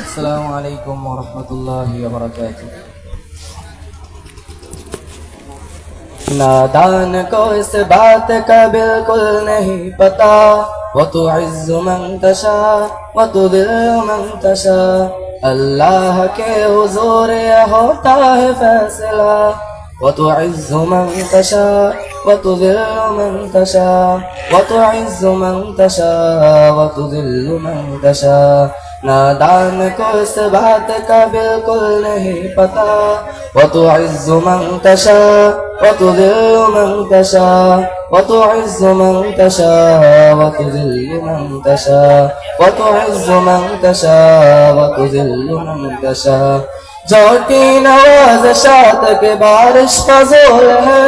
अस्सलामु अलैकुम वरहमतुल्लाहि वबरकातुह। नादान को इस बात का बिल्कुल नहीं पता, वो तुइज़्ज़ु मन तशा व तुदिल्लु मन तशा। अल्लाह के हुजूर ये होता है फैसला, वो तुइज़्ज़ु मन तशा व तुदिल्लु मन तशा, वो तुइज़्ज़ु मन तशा व तुदिल्लु मन तशा। नादान को इस बात का बिल्कुल नहीं पता, वो तुइज़्ज़ु मन तशा व तुदिल्लु मन तशा, वो तुइज़्ज़ु मन तशा व तुदिल्लु मन तशा, वो तुइज़्ज़ु मन तशा व तुदिल्लु मन तशा। जोटी नवाज़शात के बारिश फज़ूल है,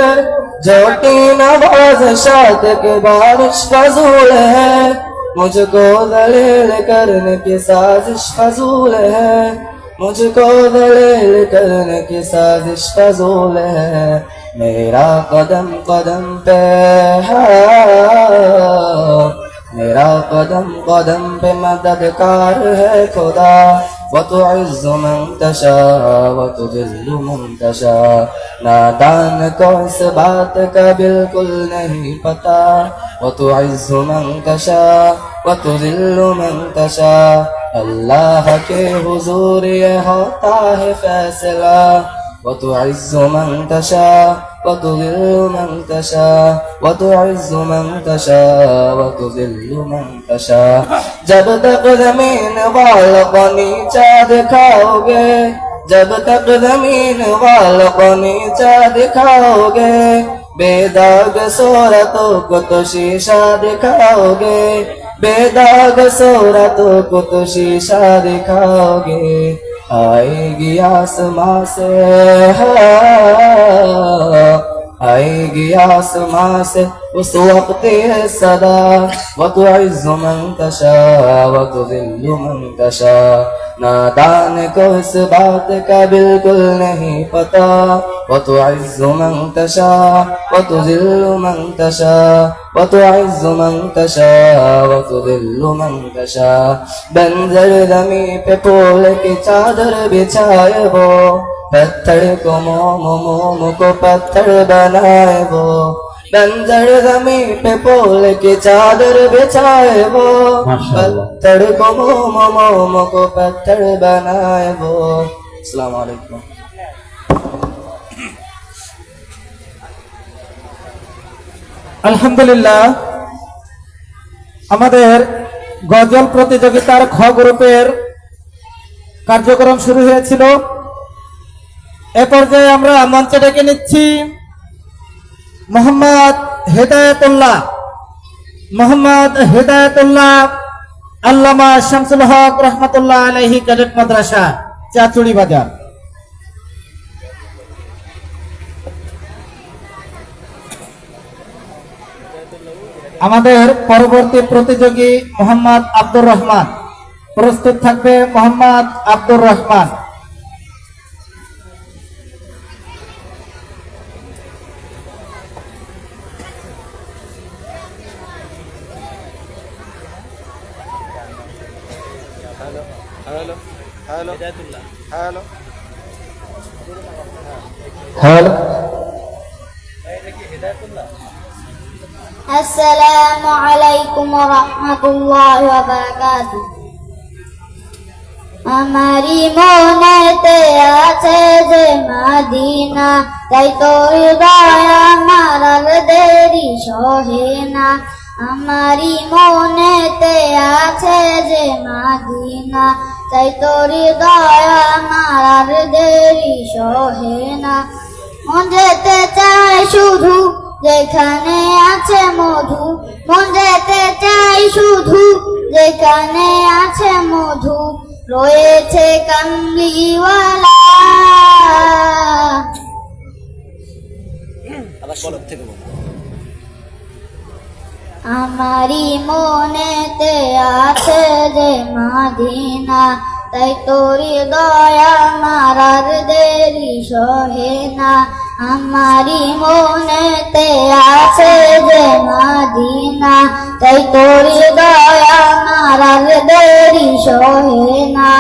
जोटी नवाज़शात के बारिश फज़ूल है। मुझको दलील करने की साजिश फज़ूल है, मुझको दलील करने की साजिश फज़ूल है। मेरा कदम कदम पे है, मेरा कदम कदम पे मददगार है खुदा। व तुइज़्ज़ु मन तशा व तुदिल्लु मन तशा। नादान को इस बात का बिल्कुल नहीं पता, व तुइज़्ज़ु मन तशा व तुदिल्लु मन तशा। अल्लाह के हुजूर ये होता है फैसला, व तुइज़्ज़ु मन तशा व तुदिल्लु मन तशा, व तुइज़्ज़ु मन तशा व तुदिल्लु मन तशा। जब तक ज़मीन वालों को नीचा दिखाओगे, जब तक ज़मीन वालों को नीचा दिखाओगे, बेदाग सूरतों को तो शीशा दिखाओगे, बेदाग सूरतों को तो शीशा दिखाओगे। आएगी आसमां से, आएगी आसमां से उस वक्त ये सदा, व तुइज़्ज़ु मन तशा व तुदिल्लु मन तशा। नादान को इस बात का बिल्कुल नहीं पता, व तुइज़्ज़ु मन तशा व तुदिल्लु मन तशा, व तुइज़्ज़ु मन तशा व तुदिल्लु मन तशा। बंजर ज़मीं पे फूल की चादर बिछाए वो, पत्थर को मोम मोम को पत्थर बनाए वो। बंजर ज़मीं पे फूल की चादर बिछाए वो, पत्थर को मोम मोम को पत्थर बनाए वो। अस्सलामु अलैकुम। আলহামদুলিল্লাহ, আমাদের গজল প্রতিযোগিতার খ গ্রুপের কার্যক্রম শুরু হয়েছিল। এ পর্যায়ে আমরা মঞ্চে ডেকে নিচ্ছি মোহাম্মদ হেদায়েতুল্লাহ, মোহাম্মদ হেদায়েতুল্লাহ আল্লামা শামসুল হক রহমাতুল্লাহ আলাইহি ক্যাডেট মাদ্রাসা, চাচুড়ি বাজার। আমাদের পরবর্তী প্রতিযোগী মোহাম্মদ আব্দুর রহমান, প্রস্তুত থাকবে Mohammad Abdur Rahman. Hello hello hello hello. अस्सलामु अलैकुम वरहमतुल्लाहि वबरकातुह। हमारी मोनेते আছে যে মদিনা, তাই তো হৃদয় আমার দেরি সহে না। हमारी मोनेते আছে যে মদিনা, তাই তো হৃদয় আমার দেরি সহে না। মন যেতে চায় শুধু যেখানে আছে মধু, মন যেতে চাই শুধু যেখানে আছে মধু, রয়েছে কামলিওয়ালা। আমারি মনেতে আছে যে মদিনা, তাই তোর দয়া আমার দেরি সহে না। আমারি মনেতে আছে তাই তোরি দয়া আমার আর দেরি সহে না।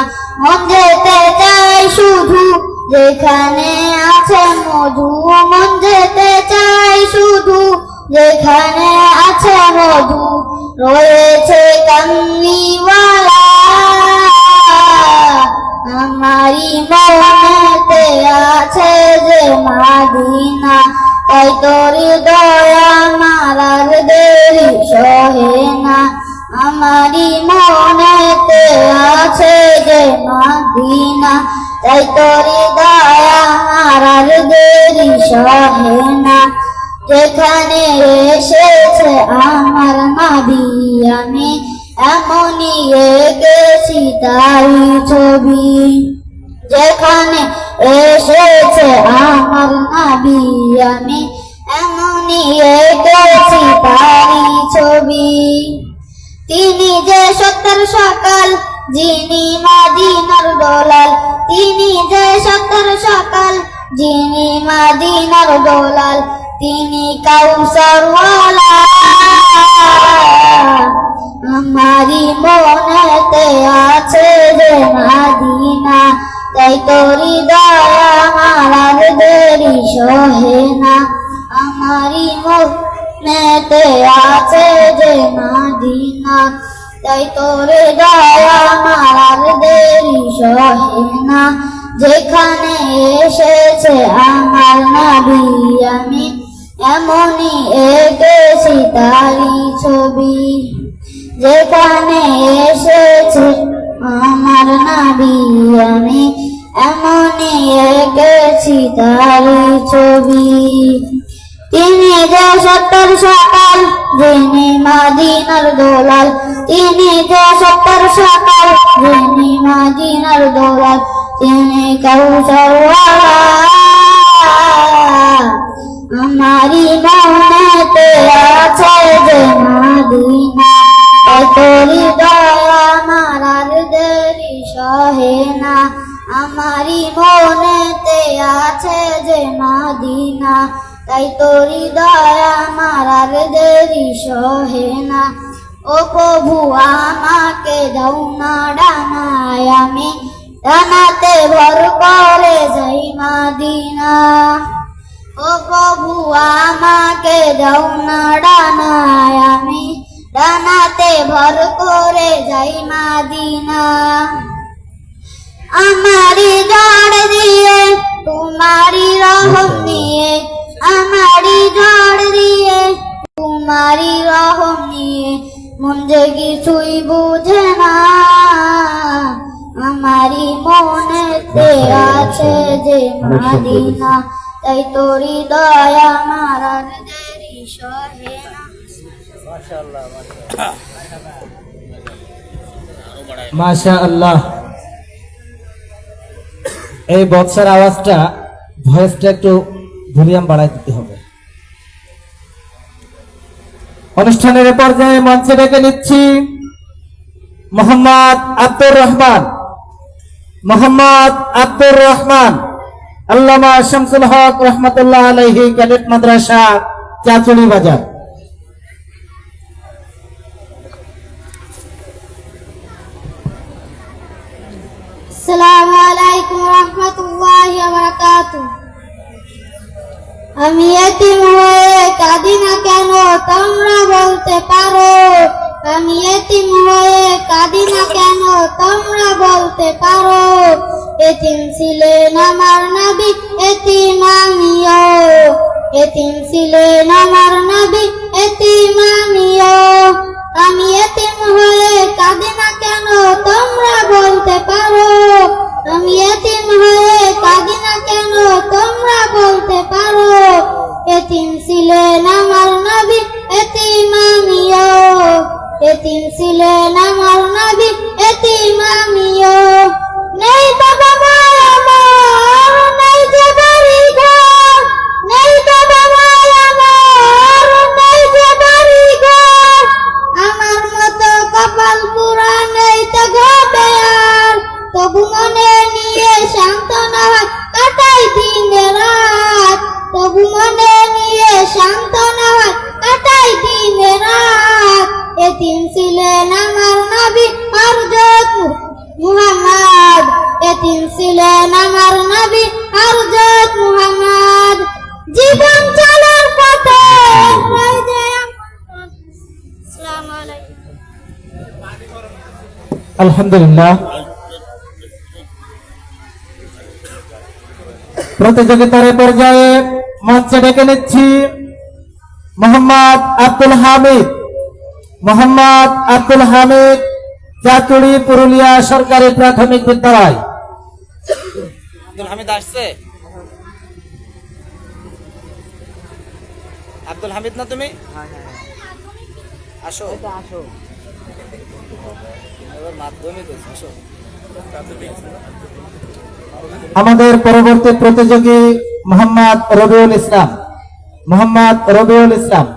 মন যেতে চাই শুধু যেখানে আছে মধু, মন যেতে চাই শুধু যেখানে আছে মধু। রয়েছে কামলিওয়ালা আমারি মনেতে আছে যে মাদিনা, তাই তোরি দয়া আমার আর দেরি সহে না। আমারি মনেতে আছে যে মাদিনা, তাই তোরি দয়া আমার আর দেরি সহে না। যেখানে এসেছে আমার নবী আমি এমনই এঁকেছি তারি ছবি। যেখানে এসেছে আমার নবী আমি এমনই এঁকেছি তারি ছবি। তিনি যে সত্যের সকাল যিনি মদিনার দলাল, তিনি যে সত্যের সকাল যিনি মদিনার দলাল, তিনি কাউসারওয়ালা আমারি মনেতে আছে যে মাদিনা, তাই তোরি দয়া আমার আর দেরি সহে না। আমারি মনেতে আছে যে মাদিনা, তাই তোরে দয়া আমার আর দেরি সহে না। যেখানে এসেছে আমার নবী আমি এমনই এঁকেছি তারি ছবি। যেখানে এসেছে আমার নবী আমি এমনই এঁকেছি তারি ছবি। তিনি যে সত্যের সকাল যিনি মদিনার দলাল, তিনি যে সত্যের সকাল যিনি মদিনার দলাল, তিনি কাউসারওয়ালা আমারি মনেতে আছে যে মাদিনা, তাই তোরি দয়া আমার আর দেরি সহে না। আমারি মনেতে আছে যে মাদিনা, তাই তোরি দয়া আমার আর দেরি সহে না। ও প্রভু আমাকে দাও না ডানায় আমি ডানাতে ভর করে যাই মাদিনা। ও প্রভু আমাকে দাও না ডানায় আমি ডানাতে ভর করে যাই মাদিনা। আমারি ঝড় দিয়ে তোমারি রহম নিয়ে, আমারি ঝড় দিয়ে তোমারি রহম নিয়ে, মন যে কিছুই বুঝে না আমারি মনেতে আছে যে মাদিনা, তাই তোরি দয়া আমার আর দেরি সহে না। মাশাআল্লাহ। এই বক্সের আওয়াজটা ভয়েসটা একটু ভলিউম বাড়াই দিতে হবে। অনুষ্ঠানের পর্যায়ে মঞ্চে ডেকে নিচ্ছি মোহাম্মদ আব্দুর রহমান, মোহাম্মদ আব্দুর রহমান, আল্লামা শামসুল হক রহমতুল্লাহ আলাইহি, ক্যাডেট মাদ্রাসা, চাচুড়ি বাজার। আসসালামু আলাইকুম রাহমাতুল্লাহি ওয়া বারাকাতুহু। আমি এতিম হয়ে কাঁদি না কেন তোমরা বলতে পারো, আমি এতিম হয়ে কাঁদি না কেন তোমরা বলতে পারো। এতিম ছিলেন আমার নবী এতিম আমিও, এতিম ছিলেন আমার নবী এতিম আমিও। আমি এতিম হয়ে কাঁদি না কেন তোমরা বলতে পারো, আমি এতিম হয়ে কাঁদি না কেন তোমরা বলতে পারো। এতিম ছিলেন আমার নবী এতিম আমিও, এতিম ছিলেন আমার নবী এতিম আমিও। নেই বাবা মা আমার, নেই যে বাড়ি ঘর, নেই বাবা মা আমার, নেই যে বাড়ি ঘর। আমার মতো কপাল পুরা নেই তো ঘটে আর, তবু মনে নিয়ে সান্ত্বনা হয় কাটাই দিন রাত, তবু মনে নিয়ে সান্ত্বনা হয় কাটাই দিন রাত। এতিম ছিলেন আমার নবী হযরত মুহাম্মদ, এতিম ছিলেন আমার নবী হযরত মুহাম্মদ। জীবন চলার পথে আসসালামু আলাইকুম। আলহামদুলিল্লাহ। প্রতিযোগিতার এই পর্যায়ে মঞ্চে ডেকে নিচ্ছি মোহাম্মদ আব্দুল হামিদ। মোহাম্মদ আব্দুল হামিদ, চাতুড়ি পুরুলিয়া সরকারি প্রাথমিক বিদ্যালয়। আব্দুল হামিদ আসছে? আব্দুল হামিদ না তুমি? আসো আসো, এবার মাধ্যমিক হয়েছে, আসো। আমাদের পরবর্তী প্রতিযোগী মোহাম্মদ রবিউল ইসলাম। মোহাম্মদ রবিউল ইসলাম।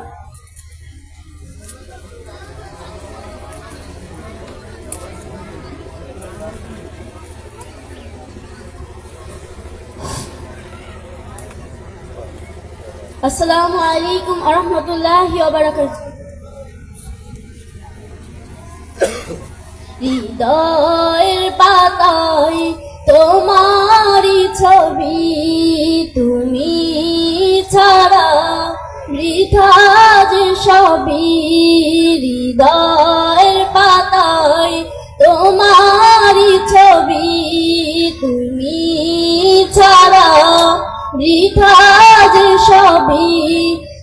আসসালামু আলাইকুম ওয়া রাহমাতুল্লাহি ওয়া বারাকাতুহু। হৃদয়ের পাতায় তোমারই ছবি, তুমি ছাড়া বৃথা যে সবই। হৃদয়ের পাতায় তোমারই ছবি, তুমি ছাড়া বৃথা যে সবই।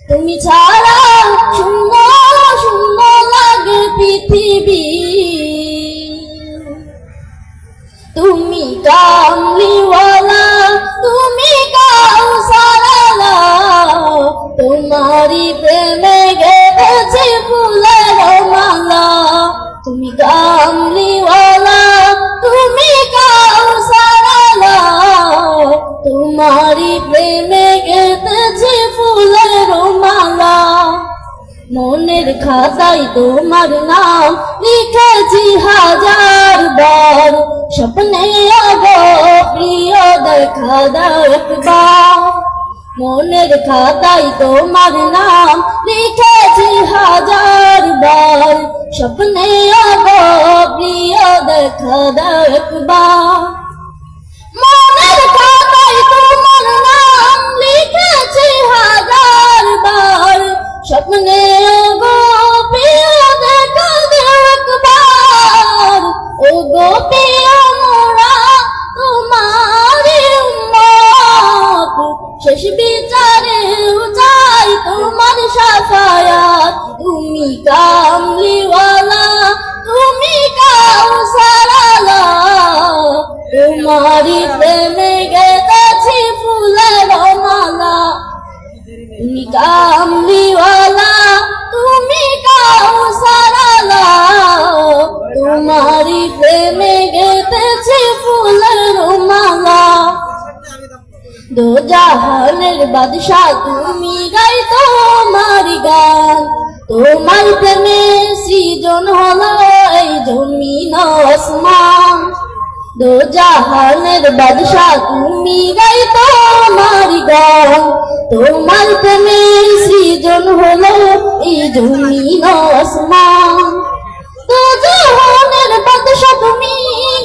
তুমি ছাড়া শূন্য শূন্য লাগে পৃথিবী। তুমি কামলিওয়ালা, তুমি কাউসারওয়ালা, তোমারই প্রেমে গেঁথেছি ফুলের মালা। তুমি কামলিওয়ালা, তুমি কাউসারওয়ালা, তোমারই প্রেমে গেঁথেছি ফুলের মালা। মনের খাতায় তোমার নাম লিখেছি হাজার বার, স্বপ্নে আগো প্রিয় দেখা দাও একবার। মনের খাতায় তোমার নাম লিখেছি হাজার বার, স্বপ্নে আগো প্রিয় দেখা দাও একবার। মনের খাতায় তোমার নাম লিখেছি হাজার বার, স্বপ্নে গো প্রিয় দেখা দাও একবার। ও গো প্রিয় মোরা তোমারই উম্মত, শেষ বিচারেও চাই তোমার শাফায়াত। তুমি কামলিওয়ালা, তুমি কাউসারওয়ালা, তোমারই প্রেমে গেঁথেছি ফুলের মালা। তুমি কামলিওয়ালা, তুমি কাউসারওয়ালা, তোমারই প্রেমে গেঁথেছি ফুলের মালা। দো জাহানের বাদশা তুমি গাই তোমার গান, তোমার প্রেমে সৃজন হলো এই জমিন আসমান। দো জাহানের বাদশা তুমি গাই তোমার গান, তোমার প্রেমে সৃজন হলো এই জমিন আসমান। দো জাহানের বাদশা তুমি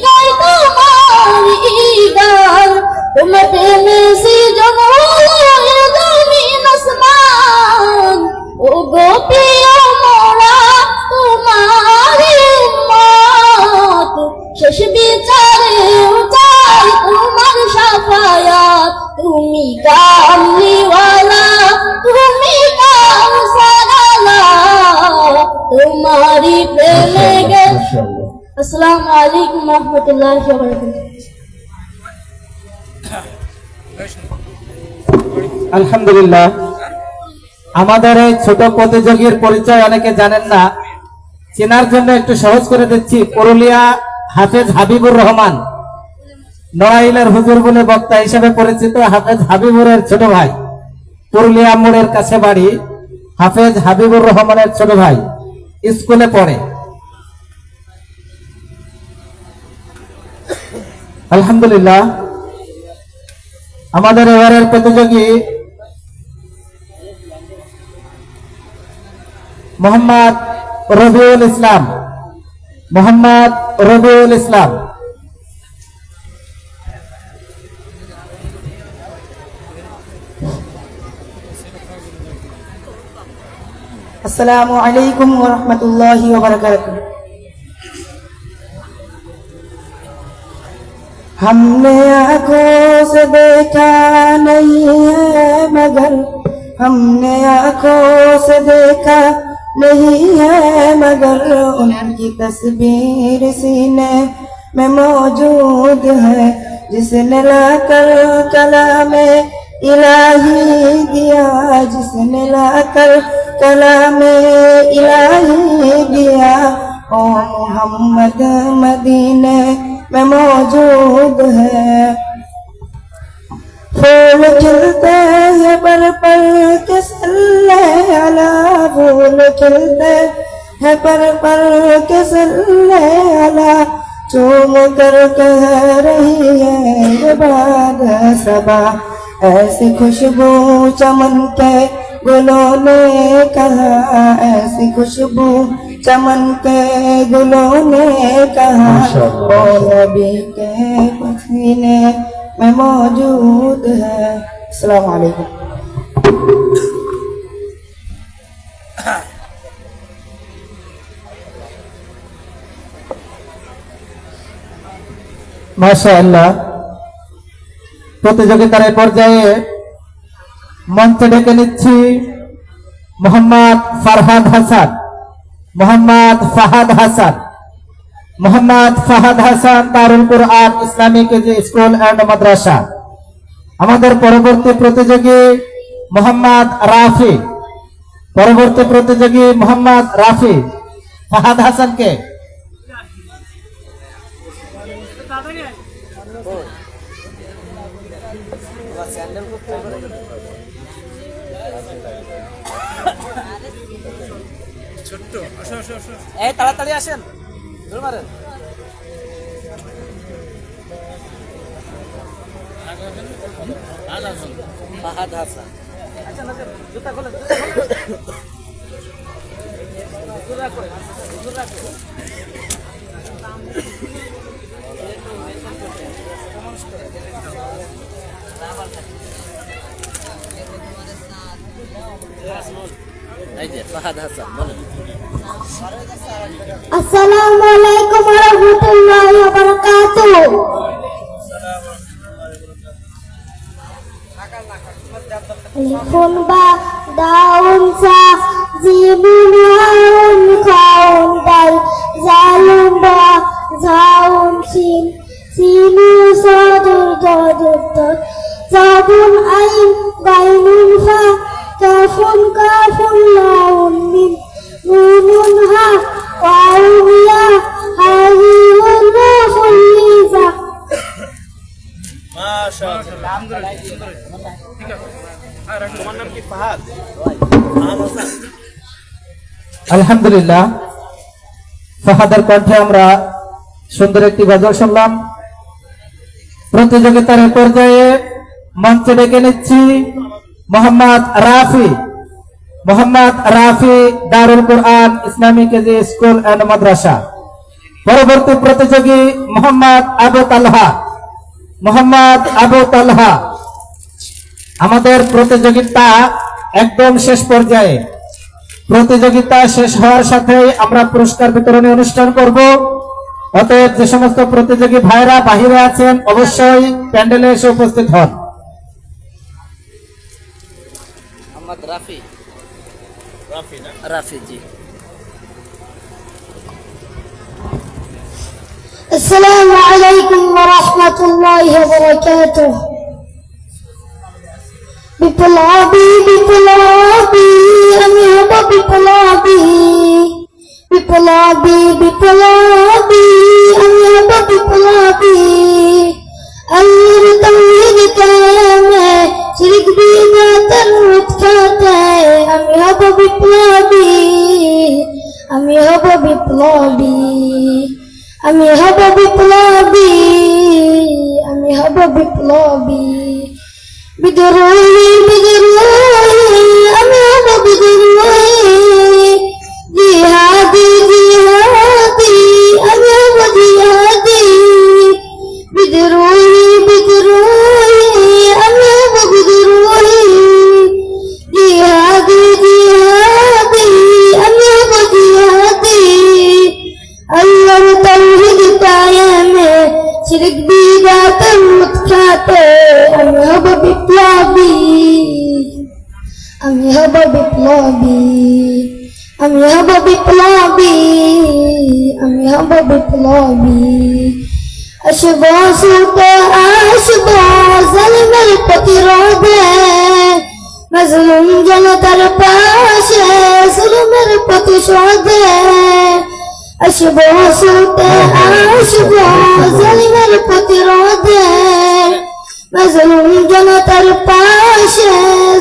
গাই তোমার গান, তোমার প্রেমে সৃজন হলো এই জমিন আসমান। ও গো প্রিয় মোরা তোমারই উম্মত, শেষ বিচারেও চাই তোমার শাফায়াত। তুমি কামলিওয়ালা, তুমি কাউসারওয়ালা, তোমারই প্রেমে গেছে। আসসালামু আলাইকুম ওয়া রাহমাতুল্লাহি ওয়া বারাকাতুহু। আলহামদুলিল্লাহ। আমাদের এই ছোট প্রতিযোগীর পরিচয় অনেকে জানেন না, চেনার জন্য একটু সহজ করে দিচ্ছি। পুরুলিয়া হাফেজ হাবিবুর রহমান, নড়াইলের হুজুর বলে বক্তা হিসেবে পরিচিত হাফেজ হাবিবুরের ছোট ভাই। পুরুলিয়া মোড়ের কাছে বাড়ি। হাফেজ হাবিবুর রহমানের ছোট ভাই, স্কুলে পড়ে। আলহামদুলিল্লাহ। আমাদের এবারের প্রতিযোগী মোহাম্মদ রবিউল ইসলাম, মোহাম্মদ রবিউল ইসলাম। अस्सलामु अलैकुम व रहमतुल्लाहि व बरकातुहू। हमने आँखों से देखा नहीं है मगर, हमने आँखों से देखा नहीं है मगर, उनकी तस्वीर सीने में मौजूद है, जिसने लाकर कलामे इलाही दिया, जिसने लाकर कलामे इलाही दिया। ओ मोहम्मद मदीने में मौजूद है। फूल खिलते हैं पर के सल्ले अला, फूल खिलते हैं पर के सल्ले अला, चूम कर कह रही है ये बात सबा। ऐसी खुशबू चमन के गुलों ने कहा, ऐसी खुशबू चमन के गुलों ने कहा, ओ नबी के पसीने में मौजूद है। अस्सलाम वालेकुम। মাশাআল্লাহ, প্রতিযোগিতার এই পর্যায়ে মঞ্চে ডেকে নিচ্ছি মোহাম্মদ ফারহাদ হাসান, মোহাম্মদ ফাহাদ হাসান, মোহাম্মদ ফাহাদ হাসান, দারুল Quran Islamic KG school and মাদ্রাসা। আমাদের পরবর্তী প্রতিযোগী মোহাম্মদ রাফি, পরবর্তী প্রতিযোগী মোহাম্মদ রাফি। ফাহাদ হাসানকে এই তাড়াতাড়ি আসেন, দৌড় মারেন। ফাহাদ হাসান, জুতা খোলেন, জুতা করে, জুতা করে। এই যে ফাহাদ হাসান, বলেন। আসসালামু আলাইকুম ওয়া রাহমাতুল্লাহি ওয়া বারাকাতুহু। লিখুন বা দাউন সা জিবুন হাউন খাউন দাল জালুন বা জাউন সিন সিনু সাদুর দাদুর দাদ জাবুন আইন গাইনুন ফা কাফুন কাফুন লাউন মিম নুনুন হা ওয়াউ ইয়া হাযিউন রাফুল লিজা। আলহামদুলিল্লাহ, ফাহাদের কণ্ঠে আমরা সুন্দর একটি গজল শুনলাম। প্রতিযোগিতার এই পর্যায়ে মঞ্চে ডেকে নিচ্ছি মোহাম্মদ রাফি, মোহাম্মদ রাফি, দারুল Quran Islamic KG school and মাদ্রাসা। পরবর্তী প্রতিযোগী মোহাম্মদ আবু তালহা, মোহাম্মদ আবু তালহা। আমাদের প্রতিযোগিতা একদম শেষ পর্যায়ে, প্রতিযোগিতা শেষ হওয়ার সাথে আমরা পুরস্কার বিতরণী অনুষ্ঠান করব। অতএব যে সমস্ত প্রতিযোগী ভাইরা বাহিরে আছেন অবশ্যই প্যান্ডেলে এসে উপস্থিত হন। মোহাম্মদ রাফি, রাফি জি। আসসালামু আলাইকুম ওয়া রাহমাতুল্লাহি ওয়া বারাকাতুহু। বিপ্লবী বিপ্লবী আমি হব বিপ্লবী, বিপ্লবী বিপ্লবী আমি হব বিপ্লবী। আল্লাহর তাওহীদ কায়েমে শিরক বিদআতের উৎখাতে আমি হব বিপ্লবী, আমি হব বিপ্লবী, আমি হব বিপ্লবী, আমি হব বিপ্লবী। বিদ্রোহী বিদ্রোহী আমি হব বিদ্রোহী, জিহাদি শিরক বিদাতের উৎখাতে আমি হব বিপ্লবী, আমি হব বিপ্লবী, আমি হব বিপ্লবী, আমি হব বিপ্লবী। আসব ছুটে আসব জালিমের প্রতিরোধে, মাজলুম জনতার পাশে জুলুমের প্রতিশোধে। আসব ছুটে আসব জালিমের প্রতিরোধে, মাজলুম জনতার পাশে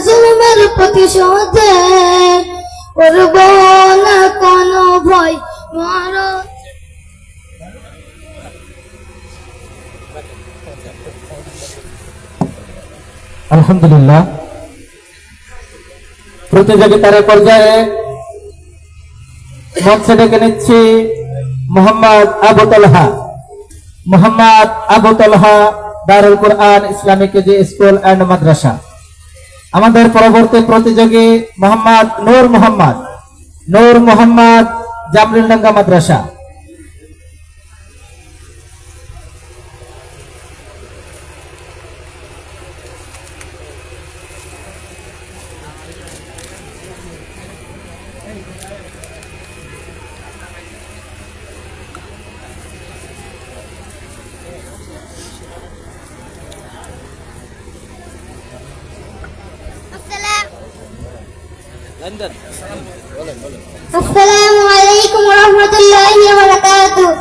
জুলুমের প্রতিশোধে। করব না কোনো ভয় মরণ। আলহামদুলিল্লাহ, প্রতিযোগিতার পর্যায়ে মঞ্চে ডেকে নিচ্ছি মোহাম্মদ আবু তালহা। মোহাম্মদ আবু তালহা, দারুল Quran Islamic KG school and মাদ্রাসা। আমাদের পরবর্তী প্রতিযোগী মোহাম্মদ নূর মোহাম্মদ, নূর মোহাম্মদ, জামরুলডাঙ্গা মাদ্রাসা। লন্ডন বলেন বলেন। আসসালামু আলাইকুম ওয়া রাহমাতুল্লাহি ওয়া বারাকাতুহু।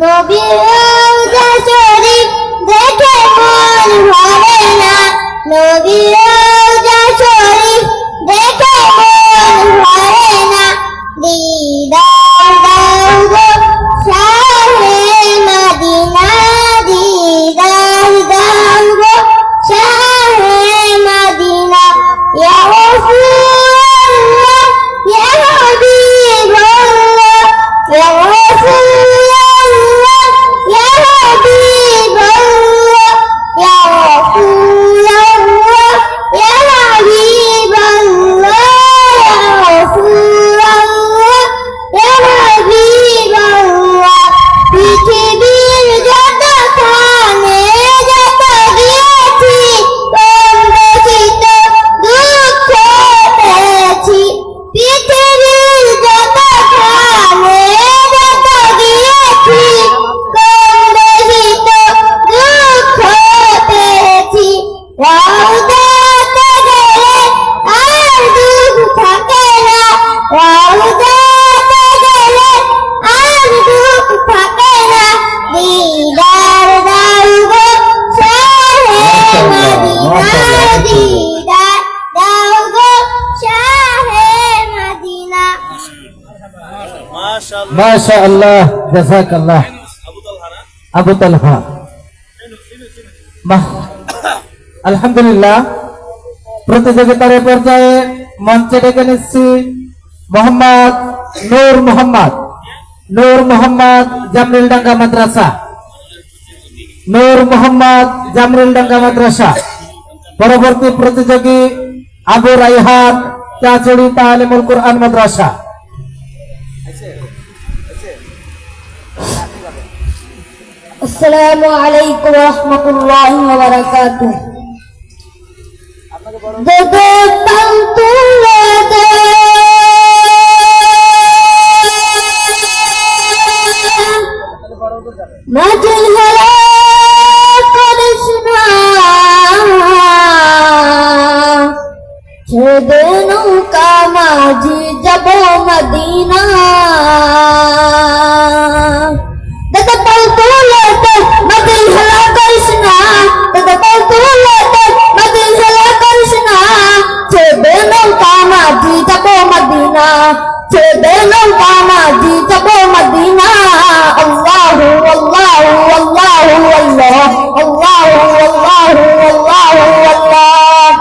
নবীর রওজা শরীফ দেখে মন ভরে না, নবীর রওজা শরীফ দেখে মন ভরে না। দিদার দাও গো শাহে মদিনা, দিদার দাও গো শাহে মদিনা। ইয়া রাসূলুল্লাহ ইয়া হাবিবাল্লাহ, ইয়া রাসূলুল্লাহ ইয়া হাবিবাল্লাহ, ইয়া রাসূলুল্লাহ ইয়া হাবিবাল্লাহ, ইয়া রাসূলুল্লাহ ইয়া হাবিবাল্লাহ। পৃথিবীর যত খানে যত গিয়েছি, কম বেশি তো দুঃখ পেয়েছি। পৃথিবীর যত খানে যত গিয়েছি, কম বেশি তো দুঃখ পেয়েছি। রওজাতে গেলে আর দুঃখ থাকে না, রওজাতে গেলে আর দুঃখ থাকে না। দিদার দাও গো শাহে মদিনা, দিদার দাও গো শাহে মদিনা। মাশাআল্লাহ। মাশাআল্লাহ, জাযাকাল্লাহ। আবু তালহা, বাহ। আলহামদুলিল্লাহ, প্রতিযোগিতার পর্যায়ে মঞ্চে ডেকে নিচ্ছি মোহাম্মদ নূর মোহাম্মদ, নূর মোহাম্মদ, জামরুলডাঙ্গা মাদ্রাসা। নূর মোহাম্মদ, জামরুলডাঙ্গা মাদ্রাসা। পরবর্তী প্রতিযোগী আবু রাইহান, চাচড়ি তালিমুল কুরআন মাদ্রাসা। আসসালামু আলাইকুম ওয়া রাহমাতুল্লাহি ওয়া বারাকাতুহু। দে পাল তুলে দে, মাঝিল হেলা করিস না, ছেড়ে নৌকা মাঝি যাব মদিনা। দাদা পাল তুলে দে, মাঝিল হেলা করিস না, দাদা পাল তুলে দে, মাঝিল হেলা করিস না। ছেড়ে নৌকা মাঝি যাব মদিনা, ছেড়ে নৌকা মাঝি যাব মদিনা। আল্লাহু আল্লাহু আল্লাহু আল্লাহ, আল্লাহু আল্লাহু আল্লাহু আল্লাহ।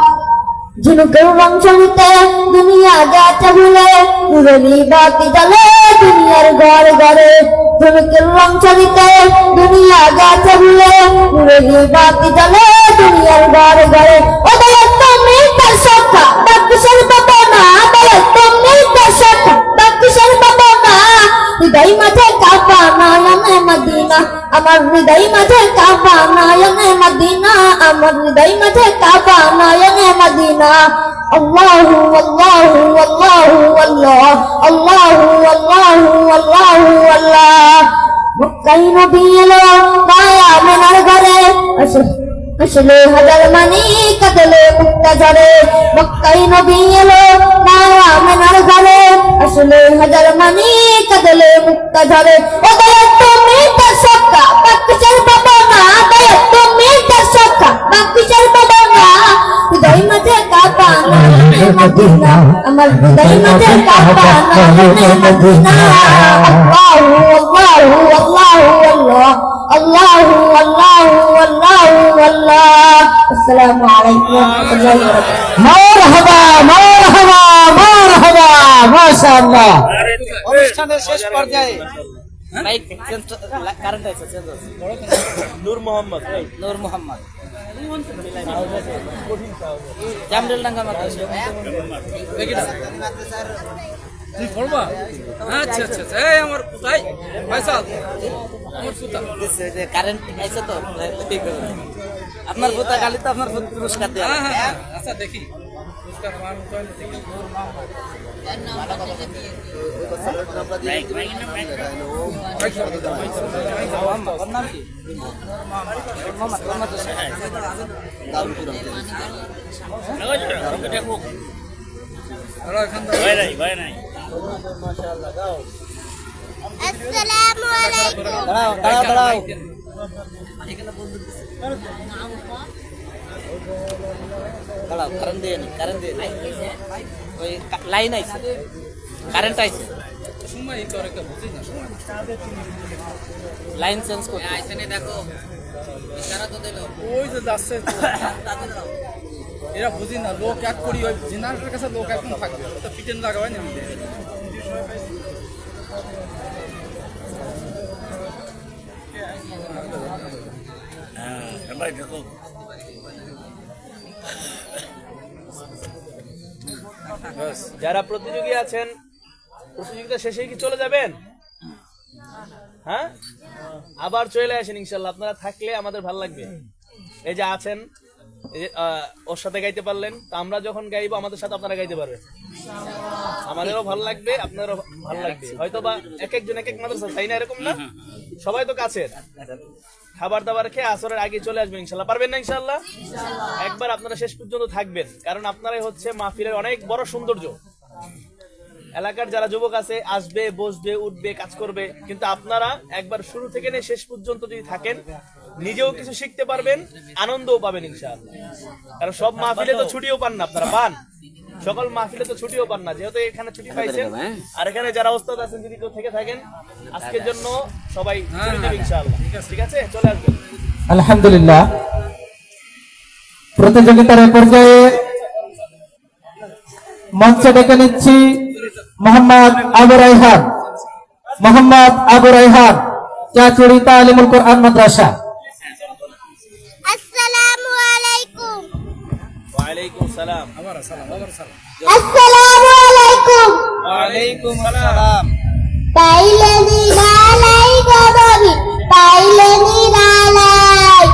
ঝিনুকের রং চলিতে দুনিয়া যাচ্ছে ভুলে, উড়েলি বাতি জ্বলে দুনিয়ার ঘরে ঘরে। ঝিনুকের রং চলিতে দুনিয়া যাচ্ছে ভুলে, উড়েলি বাতি জ্বলে দুনিয়ার ঘরে ঘরে। ও দয়া তুমি তার সখা বাকিসের পাবো না, দয়া তুমি তার সখা বাকিসের পাবো না। হৃদয় মাঝে কাঁপা নয়নে মদিনা, আমার হৃদয় মাঝে কাবা নয়নে মদিনা আমার হৃদয় মাঝে কাবা নয়নে মদিনা আল্লাহু আল্লাহু আল্লাহু আল্লাহ আল্লাহু আল্লাহু আল্লাহু আল্লাহ মক্কায় নবী এলো মায়া মেনার ঘরে আসলে হাজার মানি কাঁদলে মুক্তা ঝরে মক্কায় নবী এলো মায়া মেনার ঘরে আসলে হাজার মানি কাঁদলে মুক্তা ঝরে ও দয়া তুমি তার সক্কা বাকিসের বাবা না দয়া তুমি তার সক্কা বাকিসের বাবা না হৃদয় মাঝে কাবা নয়নে মদিনা আমার হৃদয় মাঝে কাবা নয়নে মদিনা আল্লাহু আল্লাহু আল্লাহু আল্লাহ আল্লাহু আল্লাহু আল্লাহু আল্লাহ আসসালামু আলাইকুম ওয়া রাহমাতুল্লাহি ওয়া বারাকাতুহু মারহাবা মারহাবা মারহাবা মাশাআল্লাহ। অনুষ্ঠানের শেষ পর্যায়ে মাইক কারেন্ট আছে চেঞ্জ আছে নূর মোহাম্মদ জামরুল ডাঙ্গা মাদ্রাসা তুই করবা আচ্ছা আচ্ছা আচ্ছা এই আমার ভাই ফয়সাল আমার সুতা কারেন্ট আইছে তো আপনার পোতা গালি তো আপনার পুরস্কার দেয়া হ্যাঁ হ্যাঁ হ্যাঁ, আচ্ছা দেখি পুরস্কার আমার মতো হলে দেখি ওর নাম কি আসসালামু আলাইকুম দাঁড়াও দাঁড়াও দাঁড়াও দাঁড়াও কারেন্ট দিয়ে ওই লাইন আইছে কারেন্ট আইছে সময় তো আর একটা বুঝি না সময় লাইন চেঞ্জ করতে আইছে নি দেখো ইশারা তো দিল ওই যে যাচ্ছে এরা বুঝি না লোক এক করি ওই জেনারেটরের কাছে লোক এখন থাকবে তো পিটেন লাগাবে না যারা প্রতিযোগী আছেন প্রতিযোগিতা শেষে কি চলে যাবেন? হ্যাঁ, আবার চলে আসেন ইনশাল্লাহ। আপনারা থাকলে আমাদের ভালো লাগবে। এই যে আছেন, এই যে ওর সাথে গাইতে পারলেন, তো আমরা যখন গাইবো আমাদের সাথে আপনারা গাইতে পারবেন, আমাদেরও ভালো লাগবে, আপনারও ভালো লাগবে। হয়তো বা এক একজন এক এক মাদ্রাসা, তাই না? এরকম না, সবাই তো কাছের। খাবার দাবার খেয়ে আসরের আগে চলে আসবেন ইনশাল্লাহ। পারবেন না ইনশাল্লাহ? একবার আপনারা শেষ পর্যন্ত থাকবেন, কারণ আপনারাই হচ্ছে মাহফিলের অনেক বড় সৌন্দর্য। এলাকার যারা যুবক আছে আসবে, বসবে, উঠবে, কাজ করবে, কিন্তু আপনারা একবার শুরু থেকে নিয়ে শেষ পর্যন্ত যদি থাকেন, নিজেও কিছু শিখতে পারবেন, আনন্দও পাবেন ইনশাআল্লাহ। কারণ সব মাহফিলে তো ছুটিও পান না, আপনারা পান, সকল মাহফিলে তো ছুটিও পান না। যেহেতু এখানে ছুটি পাইছেন, আর এখানে যারা ওস্তাদ আছেন যদি কেউ থেকে থাকেন, আজকের জন্য সবাই ছুটি দেবে ইনশাআল্লাহ। ঠিক আছে, চলে আসবেন। আলহামদুলিল্লাহ, প্রতিযোগিতার এই পর্যায়ে মঞ্চে ডেকে নিচ্ছি মোহাম্মদ আবু রায়হান। মোহাম্মদ আবু রায়হান, চাচুড়ি তালিমুল কোরআন মাদ্রাসা। আসসালামু আলাইকুম ওয়ালাইকুম সালাম। আসসালামু আলাইকুম ওয়ালাইকুম আসসালাম। পাইলে নিরালাই গবাবি পাইলে নিরালাই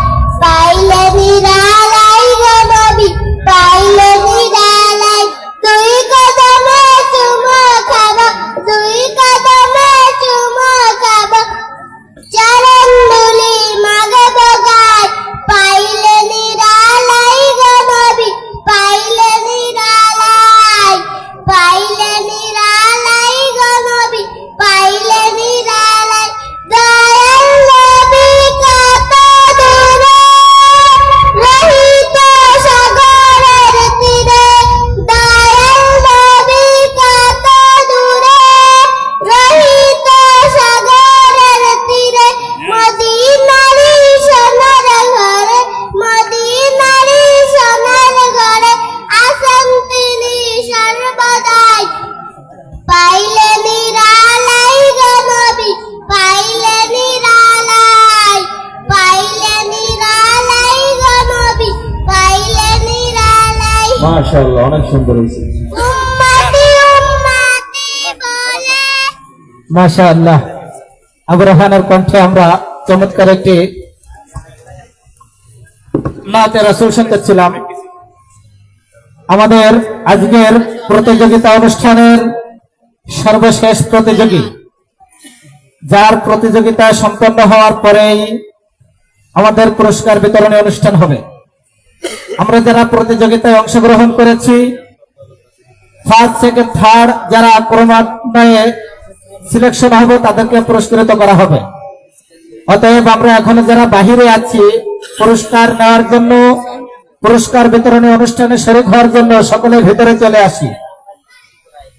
পাইলে নিরালাই গবাবি পাইলে নিরালাই দুই কদমে চুমো খাবো দুই কদমে চুমো খাবো চরণ ধুলি মাগবো গায় পাইলে নিরালাই গবাবি পাইলে নিরালাই পাইলে নিরালাই গবাবি পাইলে নিরালাই দয়াল নবী কত দূরে রহিত সাগরের তীরে দয়াল নবী কত দূরে রহিত সাগরের তীরে মদিনারি সোনার ঘরে মদিনারি সোনার ঘরে আসেন তিনি সর্বদাই পাইলে নিরালাই গো নবী পাইলে নিরালাই পাইলে নিরালাই গো নবী পাইলে নিরালাই মাশাআল্লাহ, অনেক সুন্দর হয়েছে। উম্মতি উম্মতি বলে মাশাআল্লাহ, আবু রায়হানের কণ্ঠে আমরা চমৎকার একটি নাতে রাসূল শুনতেছিলাম। আমাদের আজকের প্রতিযোগিতা অনুষ্ঠানের সর্বশেষ প্রতিযোগী, যার প্রতিযোগিতা সম্পন্ন হওয়ার পরেই আমাদের পুরস্কার বিতরণী অনুষ্ঠান হবে। আমরা যারা প্রতিযোগিতায় অংশগ্রহণ করেছি, ফার্স্ট সেকেন্ড থার্ড যারা ক্রমান্বয়ে সিলেকশন হবে তাদেরকে পুরস্কৃত করা হবে। অতএব আমরা এখনো যারা বাহিরে আছি পুরস্কার নেওয়ার জন্য, পুরস্কার বিতরণী অনুষ্ঠানে শরীক হওয়ার জন্য সকলে ভিতরে চলে আসি।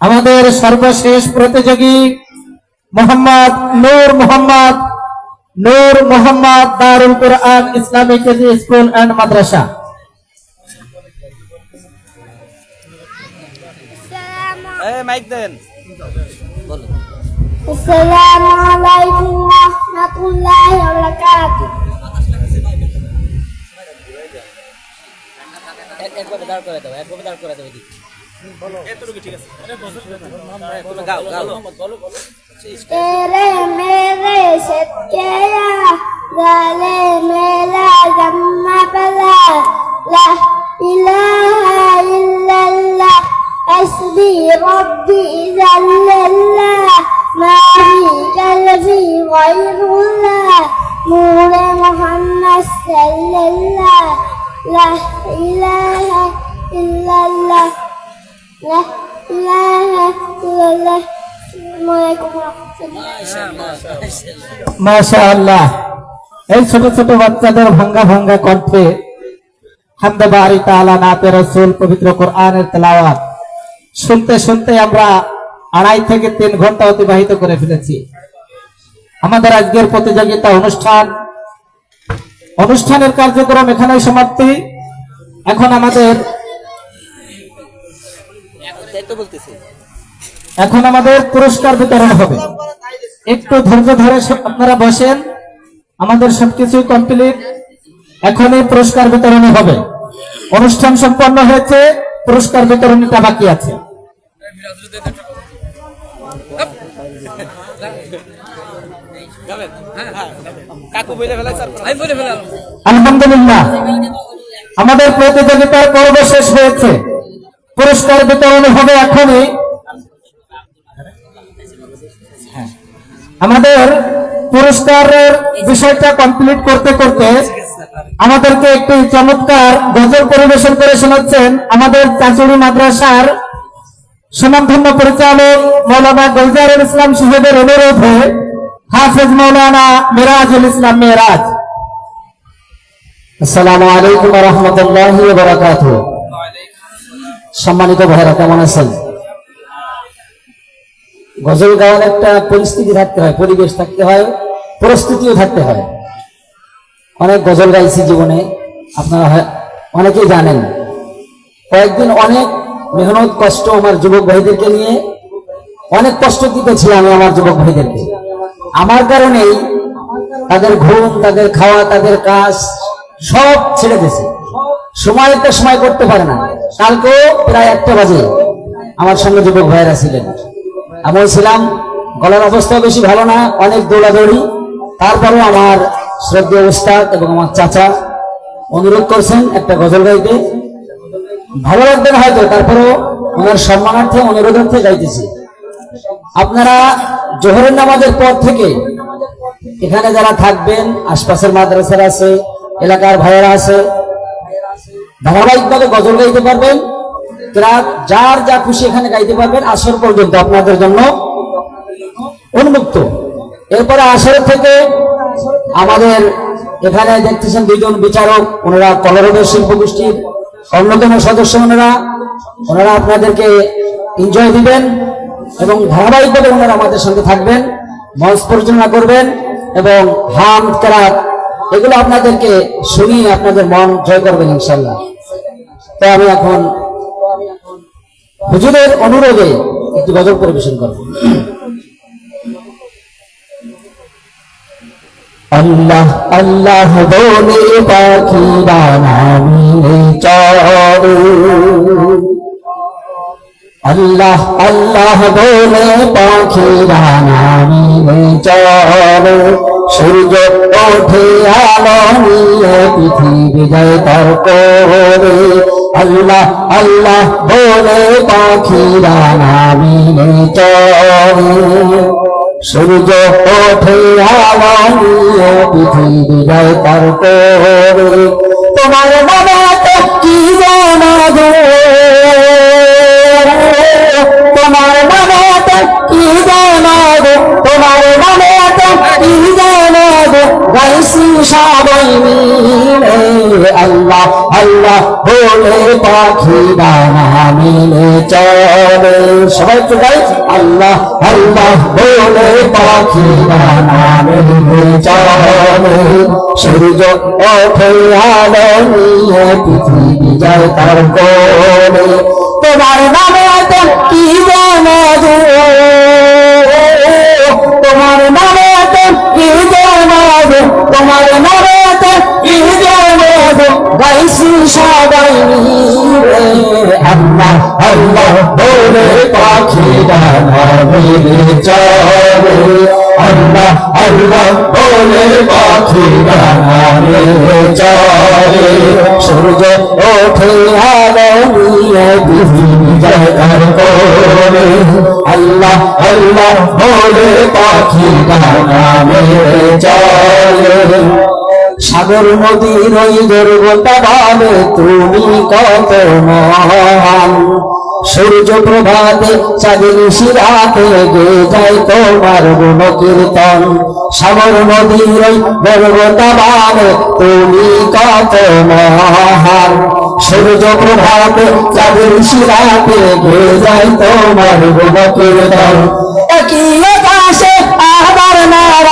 আমাদের সর্বশেষ প্রতিযোগী Mohammad Noor Mohammad Darul Quran Islamic School and Madrasa. Mike দেন। আসসালামু আলাইকুম ওয়া রাহমাতুল্লাহি ওয়া বারাকাতুহু। একভাবে দাঁড় করে দাও, একভাবে দাঁড় করে দাও। এতটুকু ঠিক আছে। গাও গাও। तेरे मेरे सत्या गले मेला गम्मा बला ला इलाहा इल्लल्लाह हस्बी रब्बी जल्लल्लाह मा ही कल्बी गैरुल्लाह नूर मुहम्मद सल्लल्लाह ला इलाहा इल्लल्लाह ला इलाहा इल्लल्लाह। মাশাআল্লাহ। এই ছোট ছোট বাচ্চাদের ভাঙ্গা ভাঙ্গা কণ্ঠে হামদে বারি তাআলা নাতে রাসূল পবিত্র কোরআনের তেলাওয়াত শুনতে শুনতে আমরা 2.5 থেকে 3 ঘন্টা অতিবাহিত করে ফেলেছি। আমাদের আজকের প্রতিযোগিতা অনুষ্ঠানের কার্যক্রম এখানেই সমাপ্তি। এখন আমাদের পুরস্কার বিতরণ হবে। একটু ধৈর্য ধরে আপনারা বসেন, আমাদের সবকিছু কমপ্লিট, এখনই পুরস্কার বিতরণ হবে। অনুষ্ঠান সম্পন্ন হয়েছে, পুরস্কার বিতরণটা বাকি আছে। আলহামদুলিল্লাহ, আমাদের প্রতিযোগিতার পর্ব শেষ হয়েছে, পুরস্কার বিতরণ হবে এখনই। আমাদের পুরস্কারের বিষয়টা কমপ্লিট করতে করতে আমাদেরকে একটি চমৎকার গজল পরিবেশন করে শোনাচ্ছেন আমাদের চাচুড়ি মাদ্রাসার সুনামধন্য পরিচালক মৌলানা গুলজারুল ইসলাম সাহেবের অনুরোধে হাফেজ মৌলানা মিরাজুল ইসলাম মেরাজ। আসসালামু আলাইকুম ওয়া রাহমাতুল্লাহি ওয়া বারাকাতুহু। সম্মানিত ভাইরা, কেমন আছেন? গজল গাওয়ার একটা পরিস্থিতি থাকতে হয়, পরিবেশ থাকতে হয়, প্রস্তুতিও থাকতে হয়। অনেক গজল গাইছি জীবনে, আপনারা অনেকেই জানেন। কয়েকদিন অনেক মেহনত কষ্ট আমার যুবক ভাইদেরকে নিয়ে অনেক কষ্ট দিতেছিলাম আমি আমার যুবক ভাইদেরকে। আমার কারণেই তাদের ঘুম, তাদের খাওয়া, তাদের কাজ সব ছেড়ে দিয়েছে। সময় করতে পারে না। কালকেও প্রায় 1টা বাজে আমার সঙ্গে যুবক ভাইয়েরা ছিলেন, আমি ছিলাম। গলার অবস্থা বেশি ভালো না, অনেক দৌড়াদৌড়ি। তারপরে আমার শ্রদ্ধেয় উস্তাদ এবং আমার চাচা অনুরোধ করছেন একটা গজল গাইতে। ভালো লাগবে না হয়তো, তারপরেও ওনার সম্মানার্থে অনুরোধার্থে গাইতেছি। আপনারা জোহরের নামাজের পর থেকে এখানে যারা থাকবেন, আশপাশের মাদ্রাসার আছে, এলাকার ভাইয়েরা আছে, ধারাবাহিকভাবে গজল গাইতে পারবেন। যার যা খুশি এখানে গাইতে পারবেন। আসর পর্যন্ত আপনাদের জন্য উন্মুক্ত। এরপরে আসর থেকে আমাদের এখানে দেখতেছেন 2 জন বিচারক, ওনারা কলরবের শিল্প গোষ্ঠীর অন্যতম সদস্য। ওনারা আপনাদেরকে এনজয় দিবেন এবং ধারাবাহিকভাবে ওনারা আমাদের সঙ্গে থাকবেন, মঞ্চ পরিচালনা করবেন এবং হামদ কেরাত এগুলো আপনাদেরকে শুনিয়ে আপনাদের মন জয় করবেন ইনশাআল্লাহ। তো আমি এখন হুজুরের অনুরোধে একটি গজল পরিবেশন করব। আল্লাহ আল্লাহ বলে পাখিরা নামিয়ে চড়ে, আল্লাহ আল্লাহ বলে পাখিরা নামিয়ে চড়ে, সূর্য ওঠে আলো নিয়ে পৃথিবী যায় তার করে আল্লাহ আল্লাহ বলে পাখিরা নামিনে চলে সূর্য ওঠে আলো নিয়ে পৃথিবী যায় তার করে তোমার নামে কি জানা গো তোমার নামে কি জানা গো তোমার নামে কি জানা গো গাইছি সবাই মিলে আল্লাহ আল্লাহ বলে পাখিরা নামিনে চলে সবাই তো গাই আল্লাহ আল্লাহ বলে পাখিরা নামিনে চলে সূর্য ওঠে আলো নিয়ে পৃথিবী যায় তার কোলে তোমার নামে কি জানা গো তোমার নামে কি জানা গো তোমার নামে কি জানা গো গাইছি সবাই মিলে আল্লাহ আল্লাহ বলে পাখিরা নামিনে চলে আল্লাহ আল্লাহ বলে পাখিরা নামিনে চলে সূর্য ওঠে আলো নিয়ে পৃথিবী যায় তার কোলে আল্লাহ আল্লাহ বলে পাখিরা নামিনে চলে সাগর নদীর ওই দুর্গতা ভাবে তুমি কত মহান সূর্য প্রভাতে চাঁদের শিরাতে গে যায় তোমার গুণ কীর্তন সাগর নদীর ওই দুর্গতা ভাবে তুমি কত মহান সূর্য প্রভাতে চাঁদের শিরাতে গে যায় তোমার গুণ কীর্তন একই আকাশে আবার নারায়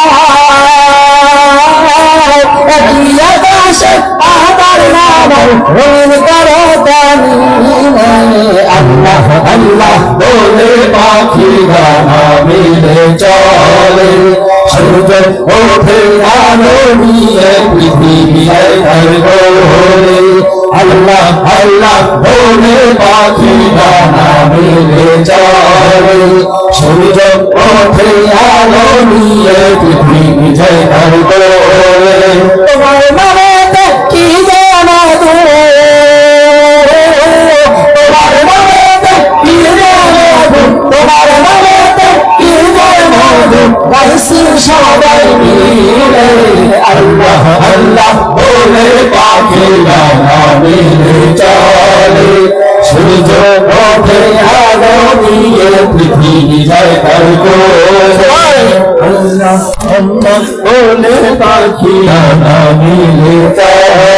একই আকাশে আবার নারায় রঙিন করো দানিনে আল্লাহ আল্লাহ বলে পাখিরা নামিনে চলে সূর্য ওঠে আলো নিয়ে পৃথিবী যায় তার কোলে আল্লাহ আল্লাহ বলে পাখিরা নামিনে চলে সূর্য ওঠে আলো নিয়ে পৃথিবী যায় তার কোলে তোমার নামে কি জানা গো তোমার নামে কি জানা গো তোমার নামে কি জানা গো গাইছি সবাই মিলে আল্লাহ আল্লাহ বলে পাখিরা নামিনে চলে সূর্য ওঠে আলো নিয়ে পৃথিবী যায় তার কোলে আল্লাহ আল্লাহ বলে পাখিরা নামিনে চলে